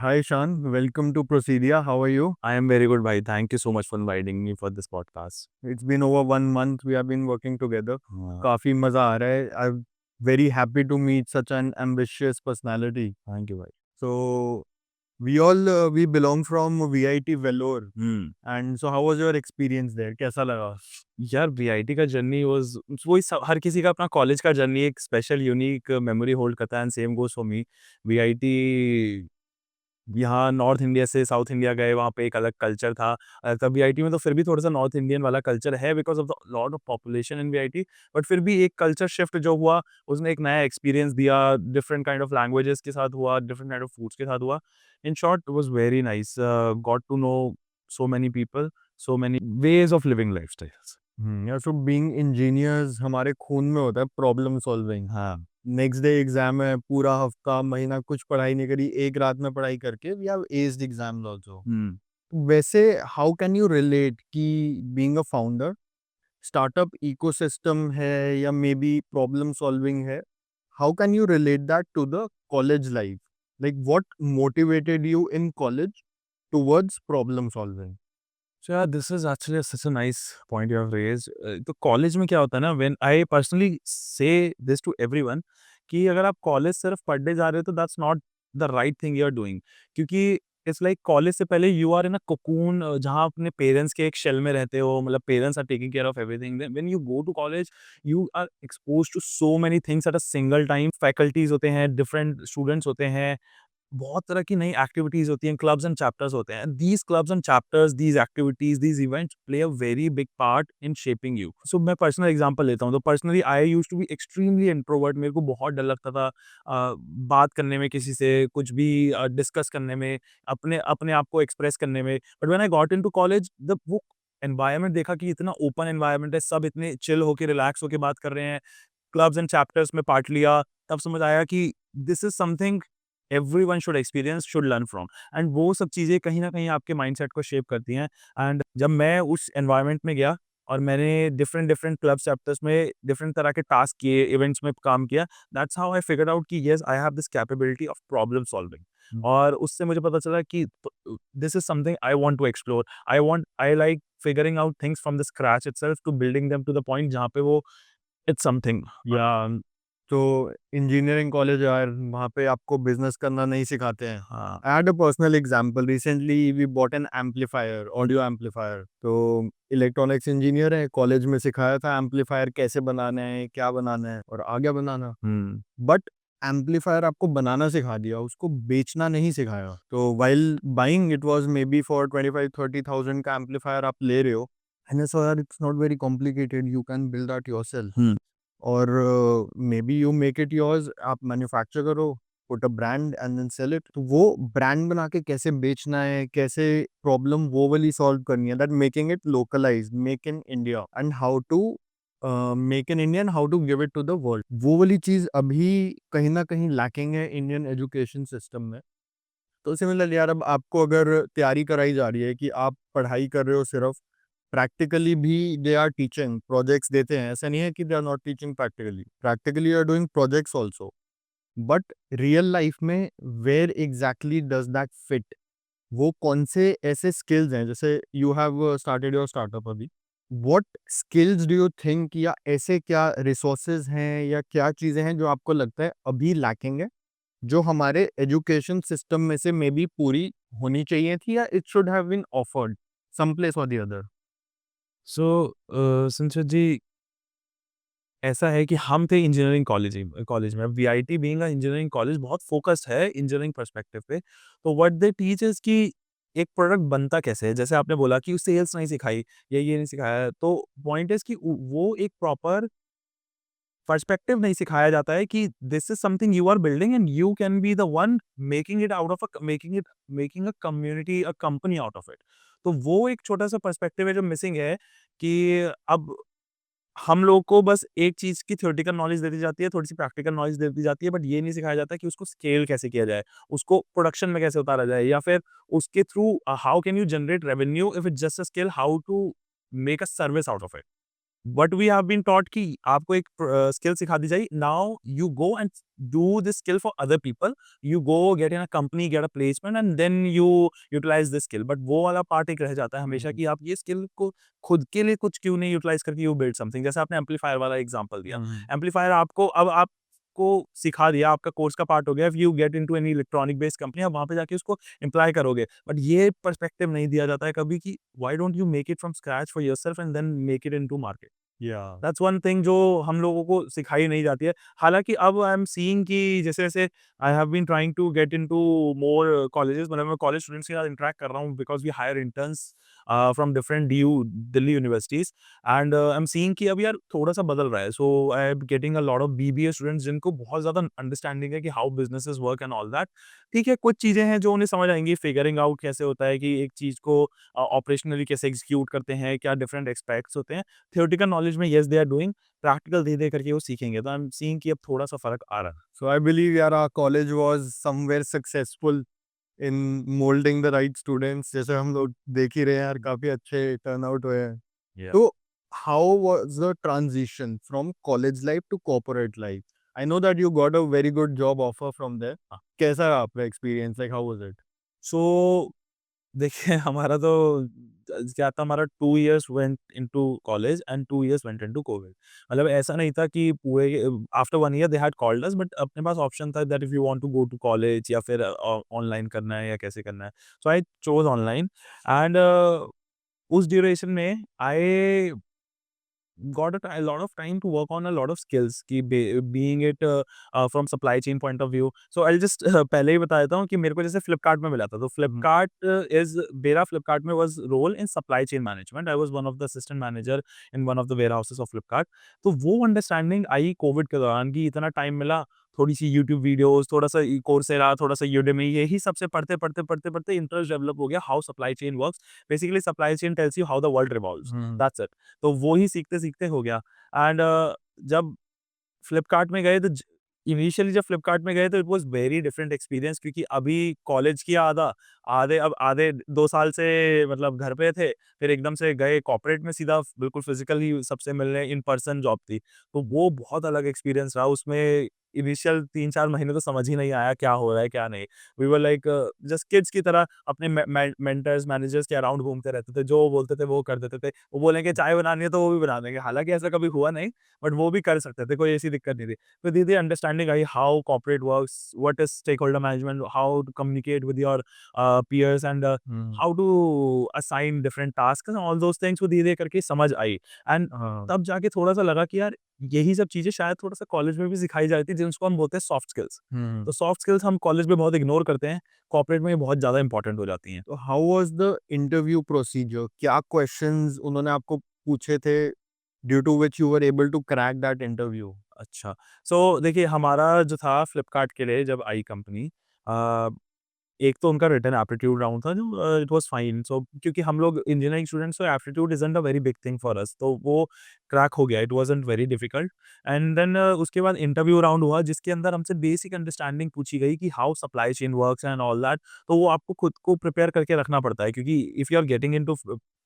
Hi Shan, welcome to Procedia. How are you? I am very good, bhai. Thank you so much for inviting me for this podcast. It's been over 1 month. We have been working together. Uh, काफी मजा आ रहा है. I'm very happy to meet such an ambitious personality. Thank you, bhai. So we belong from VIT Vellore. Hmm And so how was your experience there? कैसा लगा? यार VIT का journey was वही हर किसी का अपना कॉलेज का जर्नी एक स्पेशल यूनिक मेमोरी होल्ड करता है and same goes for me VIT यहाँ नॉर्थ इंडिया से साउथ इंडिया गए वहाँ पे एक अलग कल्चर था तब वीआईटी में तो फिर भी थोड़ा सा नॉर्थ इंडियन वाला कल्चर है because of the lot of population in VIT but फिर भी एक कल्चर शिफ्ट जो हुआ उसने एक नया एक्सपीरियंस दिया डिफरेंट काइंड ऑफ लैंग्वेजेस के साथ हुआ डिफरेंट काइंड ऑफ फूड्स के साथ हुआ in short it was very nice got to know so many people, so many ways of living lifestyles. Yeah, so being engineers हमारे खून में होता है problem solving. हाँ नेक्स्ट डे एग्जाम है, पूरा हफ्ता महीना कुछ पढ़ाई नहीं करी, एक रात में पढ़ाई करके we have aced exams also. हम्म वैसे हाउ कैन यू रिलेट कि being a founder startup ecosystem है या मे बी प्रॉब्लम सॉल्विंग है, how can you relate that to the college life? Like what motivated you in college towards problem solving? So yeah, this is actually such a nice point you have raised. तो college में क्या होता है ना when I personally say this to everyone कि अगर आप college सिर्फ पढ़ने जा रहे हो तो that's not the right thing you are doing क्योंकि इट्स लाइक कॉलेज से पहले you are in a cocoon जहाँ अपने पेरेंट्स के एक शेल में रहते हो मतलब parents are taking care of everything when you go to college you are expose to so many things at a single time faculties होते हैं डिफरेंट स्टूडेंट्स होते हैं बहुत तरह की नई एक्टिविटीज़ होती हैं, क्लब्स एंड चैप्टर्स होते हैं। These clubs and chapters, these activities, these events play a very big part in shaping you. So मैं पर्सनल एग्ज़ाम्पल लेता हूँ, तो personally I used to be extremely introvert मेरे को बहुत डर लगता था बात करने में किसी से, कुछ भी डिस्कस करने में, अपने अपने आप को एक्सप्रेस करने में। But when I got into college the वो एनवायरनमेंट देखा कि इतना ओपन एनवायरनमेंट है, सब इतने चिल होके, रिलैक्स होके बात कर रहे हैं। क्लब्स एंड चैप्टर्स में पार्ट लिया, तब समझ आया कि this is something everyone should experience, should learn from and वो सब चीज़ें कहीं न कहीं आपके माइंडसेट को शेप करती हैं एंड जब मैं उस एनवायरनमेंट में गया और मैंने डिफरेंट डिफरेंट क्लब चैप्टर्स में डिफरेंट तरह के टास्क किए, इवेंट्स में काम किया, that's how I figured out कि yes I have this capability of problem solving और उससे मुझे पता चला कि this is something I want to explore, I like figuring out things from the scratch itself to building them to the point जहाँ पे वो इट्स समथिंग या तो इंजीनियरिंग कॉलेज यार, वहाँ पे आपको बिजनेस करना नहीं सिखाते हैं. हाँ। I had a personal example. Recently we bought an amplifier, audio amplifier. तो इलेक्ट्रॉनिक्स इंजीनियर है, कॉलेज में सिखाया था एम्पलीफायर कैसे बनाना है, क्या बनाना है, और आ गया बनाना. हुँ। बट एम्पलीफायर आपको बनाना सिखा दिया, उसको बेचना नहीं सिखाया. तो while buying it was may be for 25-30,000 का एम्पलीफायर आप ले रहे हो, मैंने सोचा यार it's not very complicated, you can build that yourself. Hmm. और maybe you make it yours, आप मैन्युफैक्चर करो, put a brand and then sell it. तो वो ब्रांड बना के कैसे बेचना है, कैसे प्रॉब्लम वो वाली सॉल्व करनी है, that making it localise, make in India, and how to make in Indian, how to give it to the world. वो वाली चीज अभी कहीं ना कहीं लैकिंग है इंडियन एजुकेशन सिस्टम में. तो सिमिलर यार, अब आपको अगर तैयारी कराई जा रही है कि आप पढ़ाई कर रहे हो सिर्फ, प्रैक्टिकली भी दे आर टीचिंग, प्रोजेक्ट्स देते हैं, ऐसा नहीं है कि they are not teaching practically, practically are doing projects also. But real life में where exactly does that fit? वो कौन से ऐसे स्किल्स हैं, जैसे you have started your startup अभी, what skills do you think, या ऐसे क्या रिसोर्सेज हैं या क्या चीजें हैं जो आपको लगता है अभी लैकिंग है, जो हमारे एजुकेशन सिस्टम में से मे बी पूरी होनी चाहिए थी, या it should have been offered some place or the other? So Sanjay ji ऐसा है कि हम थे इंजीनियरिंग कॉलेज में VIT being a engineering college बहुत फोकस्ड है इंजीनियरिंग पर्सपेक्टिव पे तो व्हाट दे टीच इज कि एक प्रोडक्ट बनता कैसे है जैसे आपने बोला कि सेल्स नहीं सिखाई या ये नहीं सिखाया तो पॉइंट इज कि वो एक प्रॉपर पर्सपेक्टिव नहीं सिखाया जाता है कि this is something you are building and you can be the one making it out of making a community a company out of it तो वो एक छोटा सा पर्सपेक्टिव है जो मिसिंग है कि अब हम लोग को बस एक चीज़ की थ्योरेटिकल नॉलेज दे दी जाती है, थोड़ी-सी प्रैक्टिकल नॉलेज दे दी जाती है, बट ये नहीं सिखाया जाता कि उसको स्केल कैसे किया जाए, उसको प्रोडक्शन में कैसे उतारा जाए या फिर उसके through how can you generate revenue if it's just a skill how to make a service out of it. But we have been taught कि आपको एक स्किल सिखा दी जाएगी, now you go and do this skill for other people, you go get in a company, get a placement and then you utilise this skill. But वो वाला part एक रह जाता है हमेशा हुँ, कि आप ये स्किल को खुद के लिए कुछ क्यों नहीं यूटिलाइज करके यू बिल्ड समथिंग। जैसे आपने एम्पलीफायर वाला एग्जांपल दिया, हुँ, एम्पलीफायर आपको अब आपको सिखा दिया, आपका कोर्स का पार्ट हो गया, if you get into any electronic based company, आप वहां पे जाके उसको एम्प्लॉय करोगे। बट ये पर्सपेक्टिव नहीं दिया जाता है कभी कि why don't you make it from scratch for yourself and then make it into market. या दैट्स वन थिंग जो हम लोगों को सिखाई नहीं जाती है। हालाँकि अब आई एम सीइंग कि जैसे-जैसे I have been trying to get into more colleges, मतलब मैं कॉलेज स्टूडेंट्स के साथ इंटरैक्ट कर रहा हूँ because we hire interns from different DU Delhi universities and I am seeing कि अब यार थोड़ा-सा बदल रहा है। So I am getting a lot of BBA students जिनको बहुत ज़्यादा अंडरस्टैंडिंग है कि how businesses work and all that. ठीक है, कुछ चीज़ें हैं जो उन्हें समझ आएँगी, फिगरिंग आउट कैसे होता है कि एक चीज़ को ऑपरेशनली कैसे एग्जीक्यूट करते हैं, क्या डिफरेंट एस्पेक्ट्स होते हैं। थ्योरेटिकल नॉलेज में yes they are doing, practical दे-दे करके वो सीखेंगे। तो आई एम सीइंग कि अब थोड़ा-सा फ़र्क आ रहा है। सो आई बिलीव यार our college was somewhere successful in moulding the right students जैसे हम लोग देख ही रहे हैं यार काफ़ी अच्छे टर्नआउट हुए हैं। या तो how was the transition from college life to corporate life? I know that you got a very good job offer from there. हाँ, कैसा रहा आपका experience like how was it? So देखिए हमारा तो क्या था, हमारा 2 years went into college and 2 years went into COVID. मतलब ऐसा नहीं था कि पूरे after 1 year they had called us, but अपने पास ऑप्शन था that if you want to go to college या फिर ऑनलाइन करना है या कैसे करना है। So I chose online and उस ड्यूरेशन में I got a lot of time to work on a lot of skills कि being it from supply chain point of view. So I'll just पहले ही बता देता हूँ कि मेरे को जैसे फ्लिपकार्ट में मिला था, तो हुँ, फ्लिपकार्ट इज मेरा फ्लिपकार्ट में was role in supply chain management. I was one of the assistant manager in one of the warehouses of Flipkart. तो वो अंडरस्टैंडिंग आई कोविड के दौरान कि इतना टाइम मिला, थोड़ी सी यूट्यूब वीडियोस, थोड़ा सा कोर्सेरा, थोड़ा सा यूडेमी, यही सबसे पढ़ते इंटरेस्ट डेवलप हो गया how supply chain works. Basically supply chain tells you how the world revolves, hmm, that's it. तो वो ही सीखते-सीखते हो गया एंड जब फ्लिपकार्ट में गए तो इनिशियली जब फ्लिपकार्ट में गए तो it was very different experience क्योंकि अभी कॉलेज किया आधे 2 साल से मतलब घर पे थे, फिर एकदम से गए कॉर्पोरेट में सीधा बिल्कुल फिजिकली सबसे मिलने, इन पर्सन जॉब थी। तो वो बहुत अलग एक्सपीरियंस रहा, उसमें इनिशियल 3-4 महीने तो समझ ही नहीं आया क्या हो रहा है, क्या नहीं। We were like just kids की तरह अपने मेंटर्स, मैनेजर्स के अराउंड घूमते रहते थे, जो वो बोलते थे वो कर देते थे। वो बोलेंगे चाय बनानी है तो वो भी बना देंगे, हालाँकि ऐसा कभी हुआ नहीं, बट वो भी कर सकते थे, कोई ऐसी दिक्कत नहीं थी। तो धीरे-धीरे understanding I how corporate works, what is stakeholder management, how to communicate with your peers and hmm, how to assign different tasks and all those things, वो धीरे-धीरे करके समझ आई एंड हाँ, तब जाके थोड़ा-सा लगा कि यार यही सब चीज़ें शायद थोड़ा-सा कॉलेज में भी सिखाई जाती है, जिसको हम बोलते हैं सॉफ्ट स्किल्स। हुँ। तो सॉफ्ट स्किल्स हम कॉलेज में बहुत इग्नोर करते हैं, कॉर्पोरेट में ये बहुत ज़्यादा इंपॉर्टेंट हो जाती हैं। तो how was the interview procedure? क्या क्वेश्चंस उन्होंने आपको पूछे थे due to which you were able to crack that interview? अच्छा, सो देखिए हमारा जो था फ्लिपकार्ट के लिए जब आई कंपनी, अ, एक तो उनका रिटन एप्टीट्यूड राउंड था जो इट वाज़ फाइन, सो क्योंकि हम लोग इंजीनियरिंग स्टूडेंट्स, तो aptitude isn't a very big thing for us, तो वो क्रैक हो गया, it wasn't very difficult and then उसके बाद इंटरव्यू राउंड हुआ जिसके अंदर हमसे बेसिक अंडरस्टैंडिंग पूछी गई कि how supply chain works and all that. तो वो आपको खुद को प्रिपेयर करके रखना पड़ता है क्योंकि if you are getting into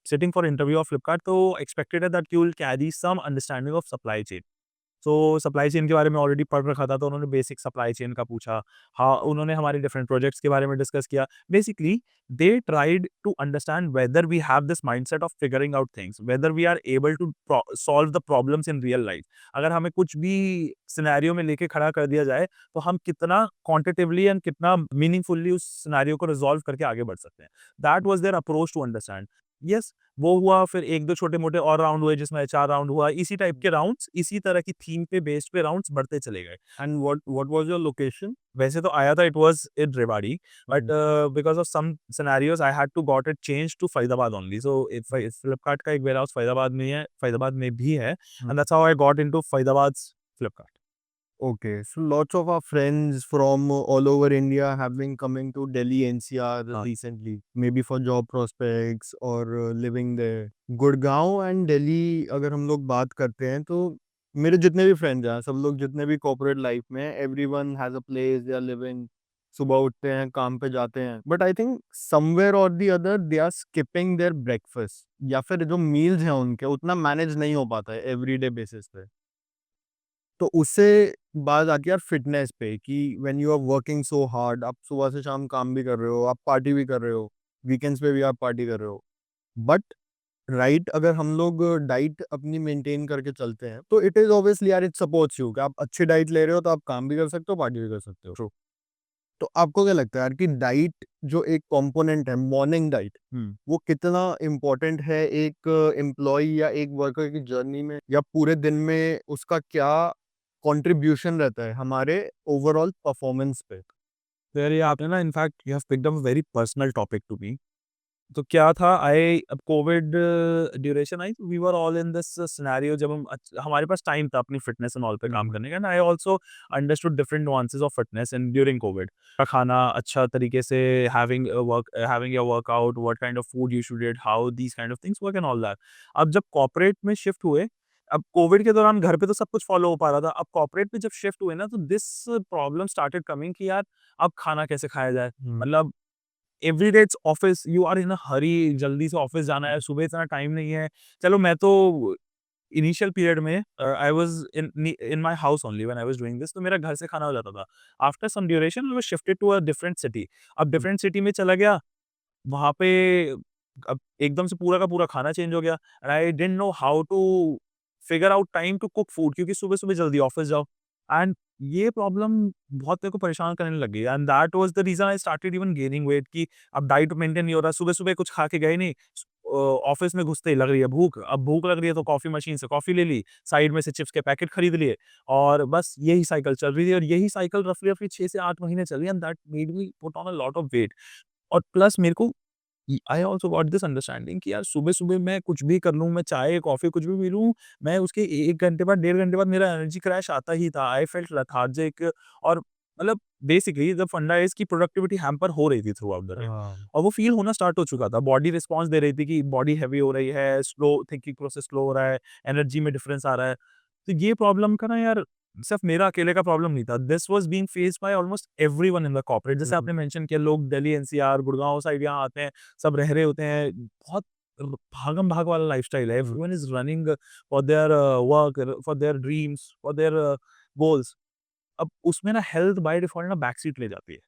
sitting for interview of Flipkart, तो एक्सपेक्टेड है that you will carry some understanding of supply chain. तो सप्लाई चेन के बारे में ऑलरेडी पढ़ रखा था, तो उन्होंने बेसिक सप्लाई चेन का पूछा। हाँ, उन्होंने हमारे डिफरेंट प्रोजेक्ट्स के बारे में डिस्कस किया। Basically they tried to understand whether we have this mindset of figuring out things, whether we are able to solve the problems in real life. अगर हमें कुछ भी सिनेरियो में लेके खड़ा कर दिया जाए, तो हम कितना क्वांटिटेटिवली एंड कितना मीनिंगफुली उस सिनेरियो को रिज़ॉल्व करके आगे बढ़ सकते हैं। That was their approach to understand. Yes, वो हुआ, फिर 1-2 छोटे-मोटे और राउंड हुए जिसमें एचआर राउंड हुआ, इसी टाइप के राउंड्स, इसी तरह की थीम पे बेस्ड पे राउंड्स बढ़ते चले गए। And what was your location? वैसे तो आया था it was in Rewari, but hmm, because of some scenarios I had to got it changed to Faridabad only. So if Flipkart का एक वेयरहाउस फरीदाबाद में ही है, फरीदाबाद में भी है हुँ। And that's how I got into Faridabad's Flipkart. Okay, so lots of our friends from all over India have been coming to Delhi NCR हाँ, recently, maybe for job prospects or living there. Gurgaon and Delhi अगर हम लोग बात करते हैं तो मेरे जितने भी फ्रेंड्स हैं सब लोग जितने भी कॉर्पोरेट लाइफ में everyone has a place they are living सुबह उठते हैं, काम पे जाते हैं, but I think somewhere or the other they are skipping their breakfast, या फिर जो मील्स हैं उनके उतना मैनेज नहीं हो पाता है एवरीडे बेसिस पे। तो उससे बात आती है यार फिटनेस पे कि when you are working so hard, आप सुबह से शाम काम भी कर रहे हो, आप पार्टी भी कर रहे हो, वीकेंड्स पे भी आप पार्टी कर रहे हो, बट राइट अगर हम लोग डाइट अपनी मेंटेन करके चलते हैं तो इट इज ऑब्वियसली यार इट सपोर्ट्स यू कि आप अच्छी डाइट ले रहे हो तो आप काम भी कर सकते हो, पार्टी भी कर सकते हो। ट्रू। तो आपको क्या लगता है यार कि डाइट जो एक कंपोनेंट है, मॉर्निंग डाइट, हुँ। वो कितना इम्पोर्टेंट है एक एम्प्लॉय या एक वर्कर की जर्नी में, या पूरे दिन में उसका क्या कंट्रीब्यूशन रहता है हमारे ओवरऑल परफॉर्मेंस पे? तो यार ये आपने ना in fact you have picked up a very personal topic to me. तो क्या था आई अब Covid duration I, we were all in this scenario जब हमारे पास टाइम था अपनी फिटनेस एंड ऑल पे काम हम्म। करने का, and I also understood different nuances of fitness in during COVID. का खाना अच्छा तरीके से, having your workout, what kind of food you should eat, how these kind of things work and all that. अब जब कॉर्पोरेट में shift हुए, अब कोविड के दौरान घर पे तो सब कुछ फॉलो हो पा रहा था, अब कॉर्पोरेट में जब शिफ्ट हुए ना तो दिस प्रॉब्लम स्टार्टेड कमिंग कि यार अब खाना कैसे खाया जाए। हम्म। मतलब every day it's office, you are in a hurry, जल्दी से ऑफिस जाना है, सुबह इतना टाइम नहीं है। चलो मैं तो इनिशियल पीरियड में I was in my house only when I was doing this, तो मेरा घर से खाना हो जाता था। After some duration I was shifted to a different city. अब डिफरेंट सिटी में चला गया, वहाँ पे अब एकदम से पूरा का पूरा खाना चेंज हो गया, and I didn't know how to figure out time to cook food, क्योंकि सुबह-सुबह जल्दी ऑफिस जाओ, एंड ये प्रॉब्लम बहुत मेरे को परेशान करने लग गई, and that was the reason I started even gaining weight कि अब डाइट मेंटेन नहीं हो रहा, सुबह-सुबह कुछ खा के गए नहीं, ऑफिस में घुसते ही लग रही है भूख, अब भूख लग रही है तो कॉफ़ी मशीन से कॉफ़ी ले ली, साइड में से चिप्स के पैकेट खरीद लिए, और बस यही साइकिल चल रही थी, और यही साइकिल रफली रफली 6 से 8 महीने चली, and that made me put on a lot of weight. और प्लस मेरे को I also got this understanding कि यार सुबह-सुबह मैं कुछ भी कर लूँ, मैं चाय, कॉफ़ी कुछ भी पी लूँ, मैं उसके 1 घंटे बाद, डेढ़ घंटे बाद मेरा एनर्जी क्रैश आता ही था। आई फेल्ट लेथार्जिक, और मतलब बेसिकली द फंडा इज़ कि प्रोडक्टिविटी हैम्पर हो रही थी थ्रू आउट द डे, हाँ। और वो फ़ील होना स्टार्ट हो चुका था। बॉडी रिस्पॉन्स दे रही थी कि बॉडी हेवी हो रही है, स्लो थिंकिंग प्रोसेस स्लो हो रहा है, एनर्जी में डिफरेंस आ रहा है। तो ये प्रॉब्लम का ना यार सिर्फ मेरा अकेले का प्रॉब्लम नहीं था। This was being faced by almost everyone in the corporate. जैसे हम्म। आपने मेंशन किया, लोग दिल्ली, एनसीआर, गुड़गाँव साइड यहाँ आते हैं, सब रह रहे होते हैं। बहुत भागम-भाग वाला लाइफ़स्टाइल है। हम्म। Everyone is running for their work, for their dreams, for their goals. अब उसमें ना हेल्थ बाय डिफ़ॉल्ट ना बैक सीट ले जाती है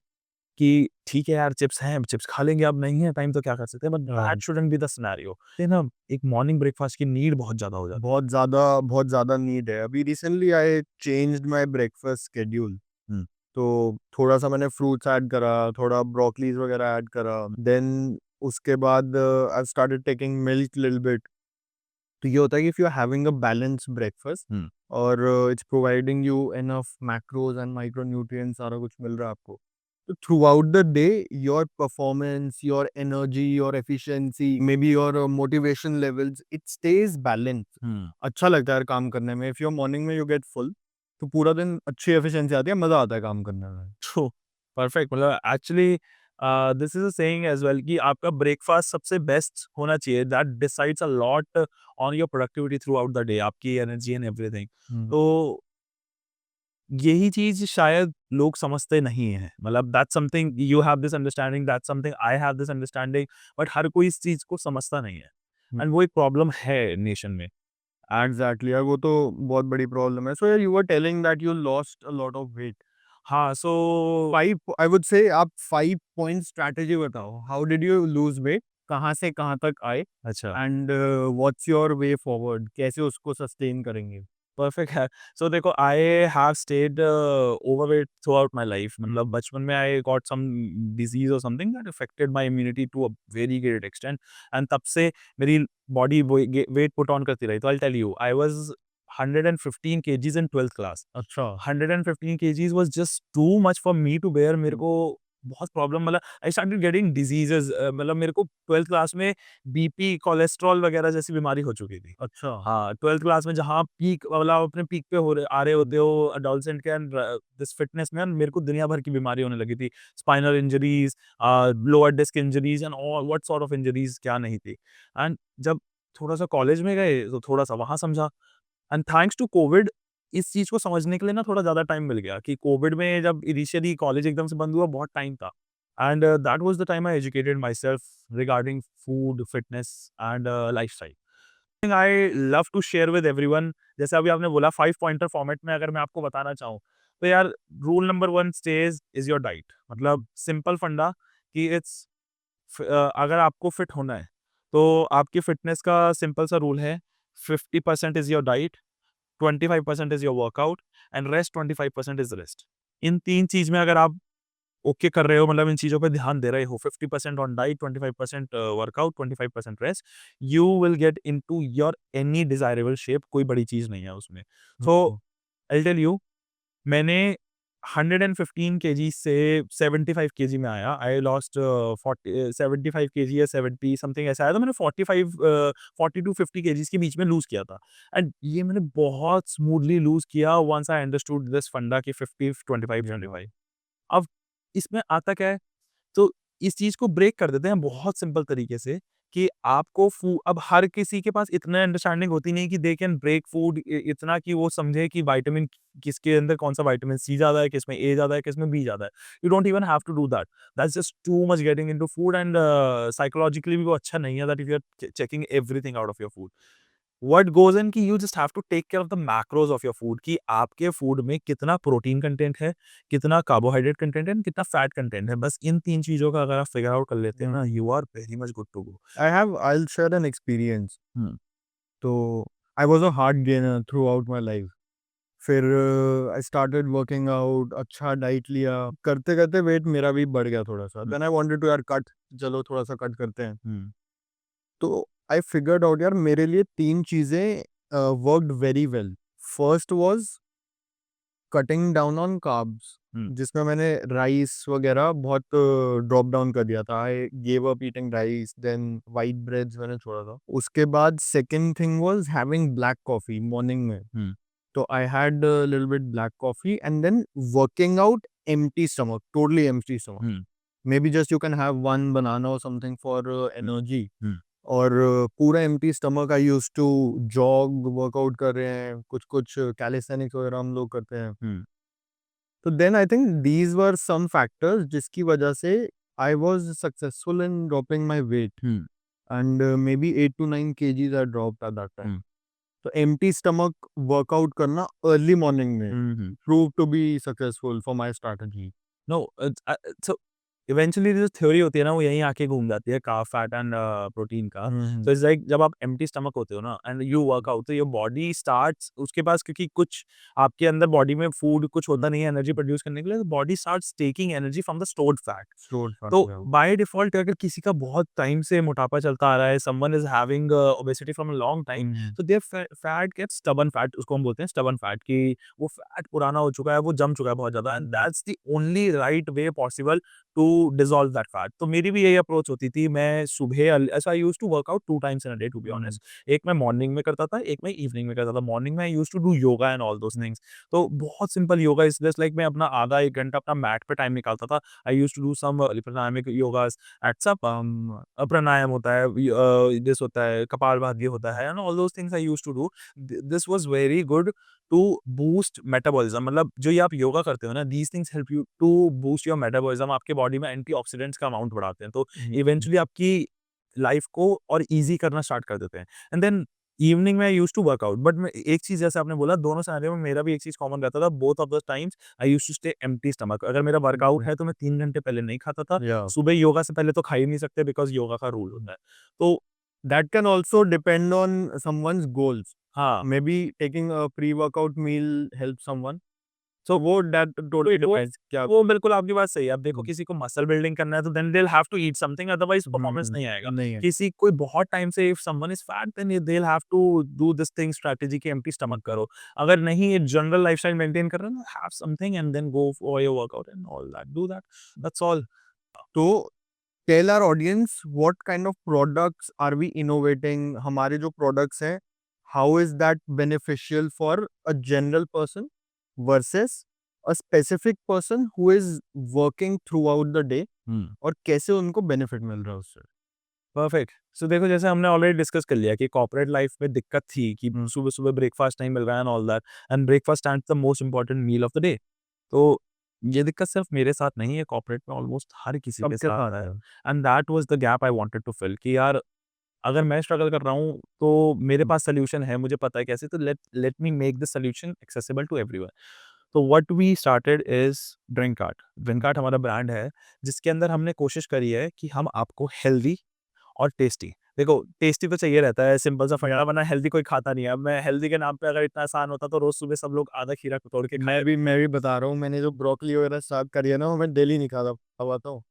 कि ठीक है यार, चिप्स हैं, चिप्स खा लेंगे, अब नहीं है टाइम तो क्या कर सकते हैं, बट हाँ। That shouldn't be the scenario. ये ना एक मॉर्निंग ब्रेकफास्ट की नीड बहुत ज़्यादा हो जाती बहुत ज़्यादा नीड है। अभी recently I changed my breakfast schedule. है। हुँ, तो थोड़ा-सा मैंने फ्रूट्स ऐड करा, थोड़ा ब्रोकोलीज़ वगैरह ऐड करा। देन उसके बाद I started taking milk little bit. तो ये होता है कि if you are having a balanced breakfast हुँ, और it's providing you enough macros and micronutrients, सारा कुछ मिल रहा है आपको। तो throughout the day your performance, your energy, your efficiency, maybe your motivation levels, it stays balanced. हुँ। अच्छा लगता है यार काम करने में। इफ योर मॉर्निंग में यू गेट फुल, तो पूरा दिन अच्छी एफिशिएंसी आती है, मज़ा आता है काम करने में। True, perfect. मतलब actually this is a saying as well कि आपका ब्रेकफास्ट सबसे बेस्ट होना चाहिए, that decides a lot on your productivity throughout the day, आपकी एनर्जी एंड एवरीथिंग। हुँ। तो यही चीज़ शायद लोग समझते नहीं हैं। मतलब that's something you have this understanding, that's something I have this understanding, but हर कोई इस चीज़ को समझता नहीं है, हुँ। एंड वो एक प्रॉब्लम है नेशन में। एग्ज़ैक्टली यार, वो तो बहुत बड़ी प्रॉब्लम है। सो यार you were telling that you lost a lot of weight. हाँ, सो 5 आई वुड से आप 5 पॉइंट स्ट्रैटेजी बताओ। How did you lose weight? कहाँ से कहाँ तक आए? अच्छा। And what's your way forward? कैसे उसको सस्टेन करेंगे? परफेक्ट है। सो देखो, I have stayed overweight throughout my life. हुँ। मतलब बचपन में आई गॉट सम डिजीज़ और something that affected my immunity to a very great extent, and तब से मेरी बॉडी वेट पुट ऑन करती रही। तो I will tell you, I was 115 KGs in 12th class. अच्छा। 115 KGs was just too much for me to bear. मेरे को बहुत प्रॉब्लम, मतलब आई स्टार्टेड गेटिंग डिजीज़ेज़, मतलब मेरे को 12th क्लास में बीपी, कोलेस्टेरॉल वगैरह जैसी बीमारी हो चुकी थी। अच्छा। हाँ, 12th क्लास में जहाँ पीक, मतलब आप अपने पीक पे आ रहे होते हो एडोलसेंट के, एंड दिस फिटनेस में मेरे को दुनिया भर की बीमारी होने लगी थी। Spinal injuries, lower disc injuries, and all what sort of injuries क्या नहीं थी। एंड जब थोड़ा-सा कॉलेज में गए तो थोड़ा-सा वहाँ समझा, एंड थैंक्स टू कोविड इस चीज़ को समझने के लिए ना थोड़ा ज़्यादा टाइम मिल गया कि कोविड में जब इनिशियली कॉलेज एकदम से बंद हुआ, बहुत टाइम था। And that was the time I educated myself regarding food, fitness and lifestyle. I love to share with everyone, जैसे अभी आपने बोला 5 पॉइंटर फॉर्मेट में अगर मैं आपको बताना चाहूँ, तो यार rule number 1 stage is your diet. मतलब सिंपल फंडा कि अगर आपको फिट होना है, तो आपकी फिटनेस का सिंपल सा रूल है, 50% is your diet, 25% is your workout and rest 25% is rest. इन 3 चीज़ में अगर आप ओके कर रहे हो, मतलब इन चीज़ों पे ध्यान दे रहे हो, 50% on diet, 25% workout, 25% rest, you will get into your any desirable shape, कोई बड़ी चीज़ नहीं है उसमें। So okay. I will tell you, मैंने 115 केजी से 75 केजी में आया। आई लॉस्ट 75 केजी या 70 समथिंग ऐसा आया था। मैंने 40 टू 50 केजीज़ के बीच में लूज़ किया था एंड ये मैंने बहुत स्मूथली लूज़ किया वन्स आई अंडरस्टूड दिस फंडा कि 50, 25, 25। अब इसमें आता क्या है, तो इस चीज़ को ब्रेक कर देते हैं बहुत सिंपल तरीके से कि आपको फू अब हर किसी के पास इतना अंडरस्टैंडिंग होती नहीं कि दे कैन ब्रेक फूड इतना कि वो समझे कि विटामिन किसके अंदर कौन-सा विटामिन सी ज़्यादा है, किसमें ए ज़्यादा है, किसमें बी ज़्यादा है। You don't even have to do that. That's just too much getting into food and psychologically भी वो अच्छा नहीं है that if you are checking everything out of your food. What goes in कि you just have to take care of the macros of your food कि आपके food में कितना प्रोटीन कंटेंट है, कितना कार्बोहाइड्रेट कंटेंट है, कितना फैट कंटेंट है। बस इन 3 चीज़ों का अगर आप फिगर आउट कर लेते हो ना, you are very much good to go. I'll share an experience. Hmm, तो I was a hard gainer throughout my life. फिर आई स्टार्टेड वर्किंग आउट, अच्छा डाइट लिया। करते-करते वेट मेरा भी बढ़ गया थोड़ा-सा। Hmm, then I wanted to यार कट, चलो थोड़ा-सा कट करते हैं। हुँ, तो आई फिगर्ड आउट यार मेरे लिए 3 चीज़ें worked very well. First was cutting down on carbs, हुँ, जिसमें मैंने राइस वगैरह बहुत ड्रॉप डाउन कर दिया था। I give up eating rice, then white breads मैंने छोड़ा था। उसके बाद second thing was having black coffee morning में। हुँ, So I had a little bit black coffee and then working out empty stomach, totally empty stomach. Hmm, Maybe just you can have one banana or something for hmm, energy. हुँ, और पूरा empty stomach I used to jog, workout कर रहे हैं, कुछ-कुछ calisthenics वगैरह हम लोग करते हैं। हुँ, तो then I think these were some factors जिसकी वजह से I was successful in dropping my weight hmm, and maybe 8 to 9 kgs I dropped at that time. हुँ, तो एम्प्टी स्टमक वर्कआउट करना अर्ली मॉर्निंग में हुँ, हुँ। Prove to be successful for my strategy. No so eventually जो theory होती है ना वो यहीं आके घूम जाती है कार्ब फैट एंड प्रोटीन का। हुँ, सो इट्स लाइक जब आप एम्प्टी स्टमक होते हो ना एंड यू वर्क आउट तो योर बॉडी स्टार्ट्स उसके पास क्योंकि कुछ आपके अंदर बॉडी में फूड कुछ होता नहीं है एनर्जी प्रोड्यूस करने के लिए, तो body starts taking energy from the stored fat. Stored fat तो लेवल। बाय डिफ़ॉल्ट अगर किसी का बहुत टाइम से मोटापा चलता आ रहा है, someone is having obesity from a long time, हुँ, तो their fat gets stubborn fat, उसको हम बोलते हैं स्टबर्न फैट कि वो फैट पुराना हो चुका है, वो जम चुका है बहुत ज़्यादा and that's the only right way possible to dissolve that fat. तो मेरी भी यही अप्रोच होती थी। मैं सुबह ऐसा I used to work out 2 times in a day to be hmm, honest. एक मैं मॉर्निंग में करता था, एक मैं इवनिंग में करता था। मॉर्निंग में I used to do yoga and all those things. तो बहुत simple yoga is just like मैं अपना आधा 1 घंटा अपना मैट पे टाइम निकालता था। I used to do some pranayamic yogas at some pranayama होता है, दिस होता है, कपालभाति होता है and all those things I used to do. This was very good to boost metabolism. मतलब जो ये आप योगा करते हो ना, these things help you to boost your metabolism, आपके बॉडी में एंटीऑक्सीडेंट्स का अमाउंट बढ़ाते हैं। तो हुँ, इवेंचुअली आपकी लाइफ को और ईज़ी करना स्टार्ट कर देते हैं। एंड देन इवनिंग में I used to work out, but मैं एक चीज़ जैसे आपने बोला दोनों सिनेरियो में मेरा भी एक चीज़ कॉमन रहता था, both of the times I used to stay empty stomach. अगर मेरा वर्कआउट हुँ, है तो मैं 3 घंटे पहले नहीं खाता था। या सुबह योगा से पहले तो खा ही नहीं सकते बिकॉज़ योगा का रूल होता है। तो that can also depend on someone's goals. हाँ, may be taking a pre-workout meal help someone. So वो दैट टोटली वो डिपेंड्स क्या। वो बिल्कुल आपकी बात सही है। अब देखो हुँ, किसी को मसल बिल्डिंग करना है तो then they will have to eat something otherwise performance हुँ, नहीं आएगा। नहीं है। किसी कोई बहुत टाइम से if someone is fat then they will have to do this thing strategy कि एम्प्टी स्टमक करो। अगर नहीं ये जनरल लाइफ़स्टाइल मेंटेन कर रहे हो ना, have something and then go for your workout and all that, do that, that's all. तो tell our audience what kind of products are we innovating? हमारे जो प्रोडक्ट्स हैं, how is that beneficial for a general person versus a specific person who is working throughout the day, हुँ। और कैसे उनको benefit मिल रहा है उससे? परफेक्ट। सो देखो जैसे हमने ऑलरेडी डिस्कस कर लिया कि कॉर्पोरेट लाइफ में दिक्कत थी कि हुँ। सुबह-सुबह ब्रेकफास्ट नहीं मिल रहा है and all that, and breakfast stands the most important meal of the day. तो ये दिक्कत सिर्फ मेरे साथ नहीं है, कॉर्पोरेट में ऑलमोस्ट हर किसी के सबके साथ साथ है, है। And that was the gap I wanted to fill कि यार अगर मैं स्ट्रगल कर रहा हूँ, तो मेरे हुँ, पास सॉल्यूशन है, मुझे पता है कैसे, तो let let me make the solution accessible to everyone. तो what we started is Drink Cart. Drink Cart हमारा ब्रांड है, जिसके अंदर हमने कोशिश करी है कि हम आपको हेल्दी और टेस्टी, देखो टेस्टी तो चाहिए रहता है, सिंपल सा हुँ। फंडा, वरना हेल्दी कोई खाता नहीं है। अब मैं हेल्दी के नाम पे अगर इतना आसान होता तो रोज़ सुबह सब लोग आधा खीरा तोड़ के खा लेते। मैं भी बता रहा हूँ, मैंने जो ब्रोकोली वगैरह स्टार्ट करी है ना, वो मैं डेली नहीं खाता पाता हूँ।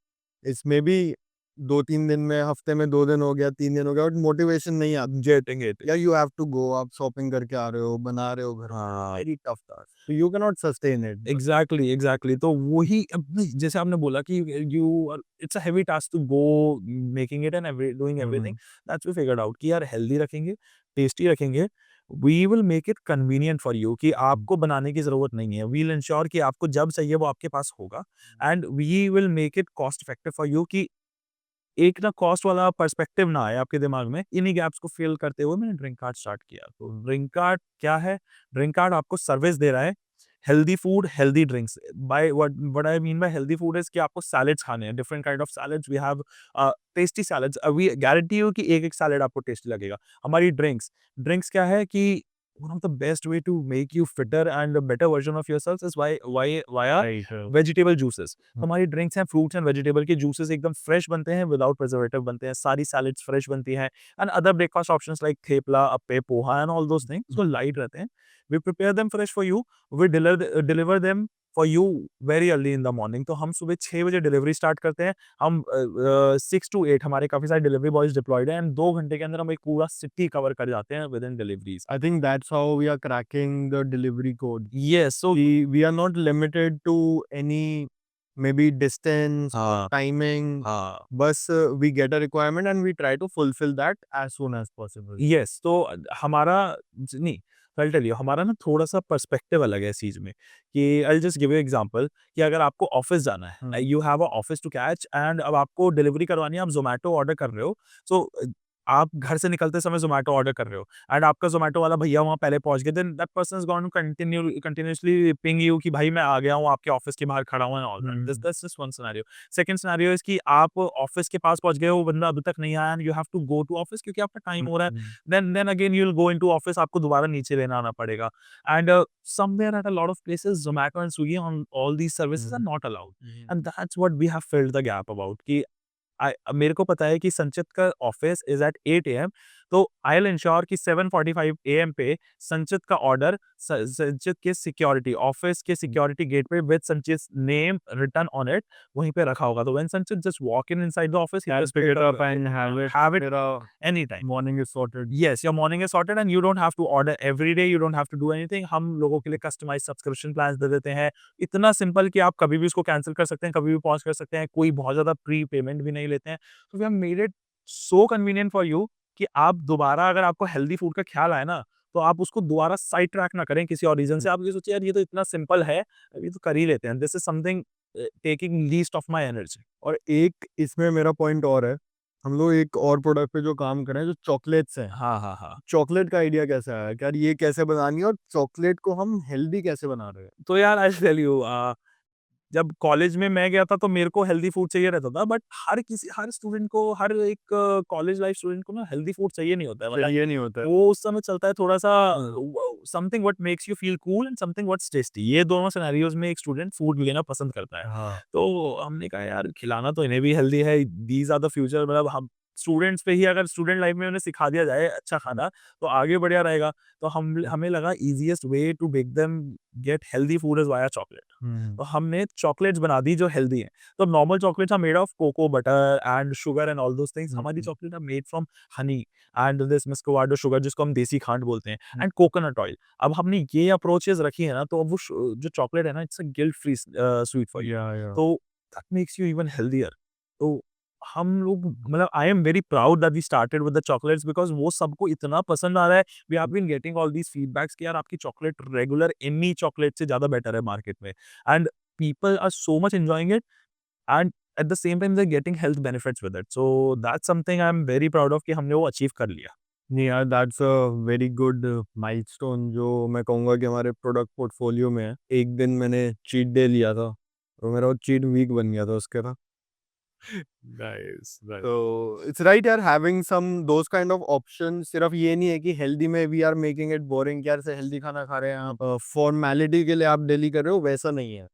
इसमें भी 2-3 दिन में, हफ्ते में 2 दिन हो गया, 3 दिन हो गया और मोटिवेशन नहीं आती। Getting it. या यू हैव टू गो, आप शॉपिंग करके आ रहे हो, बना रहे हो घर में, हाँ। Very tough task, so you cannot sustain it. Exactly, exactly, तो वही अब नहीं, जैसे आपने बोला कि you it's a heavy task to go making it and doing everything, hmm, that's we figured out कि यार हेल्दी रखेंगे, टेस्टी रखेंगे, we will make it convenient for you कि हुँ, आपको बनाने की ज़रूरत नहीं है। वी विल इंश्योर कि आपको जब चाहिए वो आपके पास होगा, and we will make it cost effective for you कि एक ना कॉस्ट वाला पर्सपेक्टिव ना आए आपके दिमाग में। इन्हीं गैप्स को फिल करते हुए मैंने ड्रिंक कार्ट स्टार्ट किया। तो हुँ, ड्रिंक कार्ट क्या है? ड्रिंक कार्ट आपको सर्विस दे रहा है, healthy food, healthy drinks. By what I mean by healthy food is कि आपको सैलेड्स खाने हैं, different kind of salads we have, tasty salads, we guarantee you कि एक-एक सैलेड आपको टेस्टी लगेगा। हमारी ड्रिंक्स, ड्रिंक्स क्या है कि one of the best way to make you fitter and a better version of yourselves is via right, vegetable juices. हुँ, हमारी ड्रिंक्स हैं फ्रूट्स एंड वेजिटेबल के जूसेस, एकदम फ्रेश बनते हैं, विदाउट प्रिजर्वेटिव बनते हैं, सारी सैलेड्स फ्रेश बनती हैं, and other breakfast options like thepla, appe, poha and all those things हुँ, जो लाइट रहते हैं। We prepare them fresh for you, we deliver them for you very early in the morning. तो हम सुबह 6 बजे डिलीवरी स्टार्ट करते हैं। हम 6 टू 8 हमारे काफ़ी सारे डिलीवरी बॉयज़ डिप्लॉयड हैं, एंड 2 घंटे के अंदर हम एक पूरा सिटी कवर कर जाते हैं within deliveries. I think that's how we are cracking the delivery code. Yes, so We are not limited to any maybe distance or हाँ, timing. हाँ। बस we get a requirement and we try to fulfill that as soon as possible. Yes, तो हमारा नहीं, I tell you हमारा ना थोड़ा-सा perspective अलग है इस चीज़ में कि I will just give you example कि अगर आपको ऑफ़िस जाना है, हुँ, you have a office to catch and अब आपको डिलीवरी करवानी है, आप ज़ोमैटो ऑर्डर कर रहे हो, सो आप घर से निकलते समय ज़ोमैटो ऑर्डर कर रहे हो एंड आपका ज़ोमैटो वाला भैया वहाँ पहले पहुँच गए, then that person is going to continuously ping you कि भाई मैं आ गया हूँ, आपके ऑफ़िस के बाहर खड़ा हूँ and all that. Hmm, this is one scenario. Second scenario is कि आप ऑफ़िस के पास पहुँच गए हो, वो बंदा अभी तक नहीं आया and you have to go to office क्योंकि आपका टाइम हुँ, हो रहा है। हुँ, then again you'll go into office, आपको दोबारा नीचे लेना आना पड़ेगा, and somewhere at a lot of places Zomato and Swiggy on all these services are hmm, not allowed, hmm, and that's what we have filled the gap about कि मेरे को पता है कि संचित का ऑफिस इज एट 8 एएम, तो I will ensure कि 7:45 एएम पे संचित का ऑर्डर संचित के सिक्योरिटी ऑफिस के हुँ। सिक्योरिटी गेट पे with Sanchit name written on it वहीं पे रखा होगा। तो when Sanchit just walk in inside the office ही I'll just pick pick it up and have it मेरा any time. morning is sorted. Yes, your morning is sorted and you don't have to order every day, you don't have to do anything। हम लोगों के लिए customise subscription plans दे देते हैं। इतना simple कि आप कभी भी उसको कैंसल कर सकते हैं, कभी भी पॉज़ कर सकते हैं, कोई बहुत ज़्यादा प्री पेमेंट भी नहीं लेते हैं। तो we have made it so convenient for you कि आप दोबारा अगर आपको हेल्दी फूड का ख़्याल आए ना, तो आप उसको दोबारा साइड ट्रैक ना करें किसी और रीज़न से। आप ये सोचिए यार ये तो इतना सिंपल है, ये तो कर ही लेते हैं। This is something taking least of my energy. और एक इसमें मेरा पॉइंट और है, हम लोग एक और प्रोडक्ट पे जो काम कर रहे हैं, जो चॉकलेट्स हैं। हाँ, हाँ, हाँ। चॉकलेट का आइडिया कैसे आया? कि यार ये कैसे बनानी है और चॉकलेट को हम हेल्दी कैसे बना रहे हैं? तो यार आई विल टेल यू जब कॉलेज में मैं गया था तो मेरे को हेल्दी फूड चाहिए रहता था, बट हर स्टूडेंट को, हर एक कॉलेज लाइफ स्टूडेंट को ना हेल्दी फूड चाहिए नहीं होता है, मतलब चाहिए नहीं होता है। वो उस समय चलता है थोड़ा सा something what makes you feel cool and something what's tasty, ये दोनों सिनेरियोज में एक स्टूडेंट फूड लेना पसंद करता है। हाँ। तो हमने कहा यार खिलाना तो इन्हें भी हेल्दी है, दीज आर द फ्यूचर, मतलब हम स्टूडेंट्स पे ही अगर स्टूडेंट लाइफ में उन्हें सिखा दिया जाए अच्छा खाना तो आगे बढ़िया रहेगा। तो हम हमें लगा easiest way to make them get healthy food is via chocolate. हुँ, तो हमने चॉकलेट्स बना दी जो हेल्दी हैं। तो normal chocolates are made of cocoa butter and sugar and all those things. हुँ, हमारी हुँ, chocolate are made from honey and this muscovado sugar जिसको हम देसी खांड बोलते हैं हुँ। And coconut oil. अब हमने ये अप्रोचेज़ रखी है ना, तो अब वो जो चॉकलेट है ना, it's a guilt free sweet for you. Yeah. तो that makes you even healthier. तो हम लोग, मतलब I am very proud that we started with the chocolates because वो सबको इतना पसंद आ रहा है। We have been getting all these feedbacks कि यार आपकी चॉकलेट रेगुलर एनी चॉकलेट से ज़्यादा बेटर है मार्केट में, and people are so much enjoying it, and at the same time they are getting health benefits with it, so that's something I am very proud of कि हमने वो achieve कर लिया। नहीं यार, that's a very good milestone जो मैं कहूँगा कि हमारे प्रोडक्ट पोर्टफोलियो में है। एक दिन मैंने चीट डे लिया था और मेरा वो चीट वीक बन गया था उसके ना। Nice, nice. तो इट्स राइट यार, having some those kind of option. सिर्फ ये नहीं है कि हेल्दी में we are making it boring, यार से हेल्दी खाना खा रहे हैं आप, फॉर्मेलिटी के लिए आप डेली कर रहे हो, वैसा नहीं है।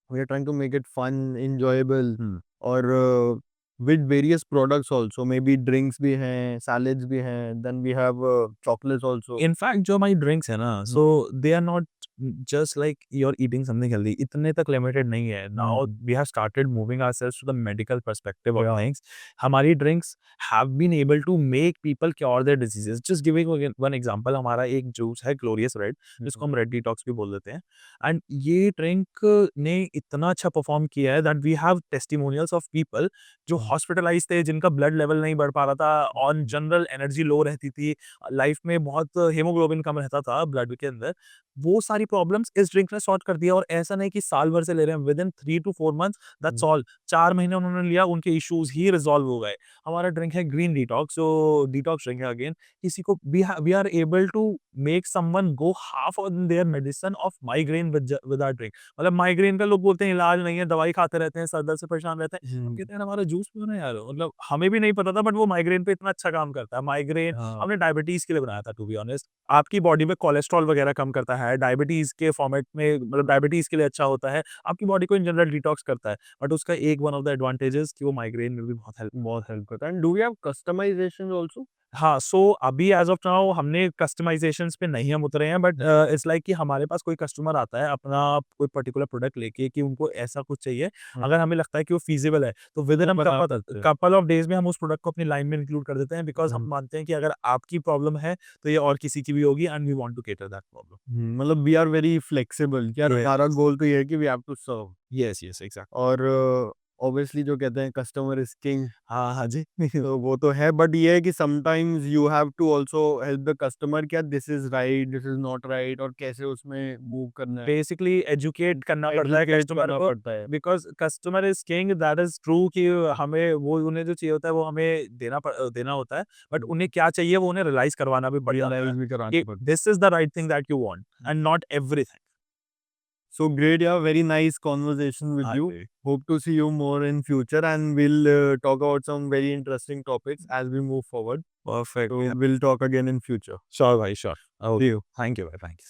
We are trying to make it fun, enjoyable, हुँ। और with various products also, may be drinks भी हैं, सैलेड्स भी हैं, then we have chocolates also. In fact जो हमारी ड्रिंक्स है ना, so they are not just like you are eating something healthy, इतने तक लिमिटेड नहीं है। Now we have started moving ourselves to the medical perspective of things. हमारी drinks have been able to make people cure their diseases. Just giving one example, हमारा एक juice है glorious red, जिसको हम रेड डिटॉक्स भी बोल देते हैं, एंड ये ड्रिंक ने इतना अच्छा परफॉर्म किया है that we have testimonials of people जो हॉस्पिटलाइज्ड थे, जिनका ब्लड लेवल नहीं बढ़ पा रहा था, ऑन जनरल एनर्जी लो रहती थी, लाइफ में बहुत हीमोग्लोबिन कम रहता था ब्लड के अंदर, वो सारी प्रॉब्लम्स इस ड्रिंक ने सॉर्ट कर दिया। और ऐसा नहीं कि साल भर से ले रहे हैं, within 3 to 4 months that's all. 4 महीने उन्होंने लिया, उनके इश्यूज ही रिजॉल्व हो गए। हमारा ड्रिंक है ग्रीन डिटॉक्स, जो डिटॉक्स ड्रिंक है अगेन, किसी को we are able to make someone go half on their medicine of migraine with our drink. मतलब माइग्रेन का लोग बोलते हैं इलाज नहीं है, दवाई खाते रहते हैं, सर दर्द से परेशान रहते हैं, हम कहते हैं हमारा जूस पियो ना यार, मतलब हमें भी नहीं पता था बट वो माइग्रेन पे इतना अच्छा काम करता है। माइग्रेन हाँ। हमने डायबिटीज के लिए बनाया था, टू बी ऑनेस्ट। आपकी बॉडी में कोलेस्ट्रॉल वगैरह कम करता है, डायबिटीज के फॉर्मेट में, मतलब डायबिटीज के लिए अच्छा होता है, आपकी बॉडी को इन जनरल डिटॉक्स करता है। बट उसका एक वन ऑफ द एडवांटेजेस कि वो माइग्रेन में भी बहुत हेल्प करता है। And do we have customization also? हाँ, सो अभी एज़ ऑफ नाउ हमने कस्टमाइज़ेशंस पे नहीं हम उतरे हैं, बट इट्स लाइक कि हमारे पास कोई कस्टमर आता है अपना कोई पर्टिकुलर प्रोडक्ट लेके कि उनको ऐसा कुछ चाहिए, अगर हमें लगता है कि वो फ़ीज़िबल है, तो विदिन वो बना सकते हैं। कपल ऑफ डेज़ में हम उस प्रोडक्ट को अपनी लाइन में इंक्लूड कर देते हैं, बिकॉज़ हम मानते हैं कि अगर आपकी प्रॉब्लम है, तो ये और किसी की भी होगी, and we want to cater that problem. मतलब वी आर वेरी फ्लेक्सिबल, यार येस, हमारा गोल तो ये है कि we have to serve. Yes, yes, exactly. और ऑब्वियसली जो कहते हैं कस्टमर इज किंग, हाँ, हाँ जी। तो वो तो है, बट ये है कि sometimes you have to also help the customer, क्या this is right, this is not right, और कैसे उसमें मूव करना है। बेसिकली एजुकेट करना पड़ता है एजुकेट कस्टमर करना को, पड़ता है। Because customer is king, that is true कि हमें वो उन्हें जो चाहिए होता है वो हमें देना होता है, बट उन्हें क्या चाहिए वो उन्हें रियलाइज़ करवाना भी पड़ जाता है रियलाइज भी कराना कि पड़ता this is the right thing that you want है। And not everything. So great, yeah, very nice conversation with हाँ you. जी, Hope to see you more in future, and we'll talk about some very interesting topics as we move forward. Perfect, So we'll talk again in future. Sure भाई, sure. See okay, you. Thank you भाई, thank you.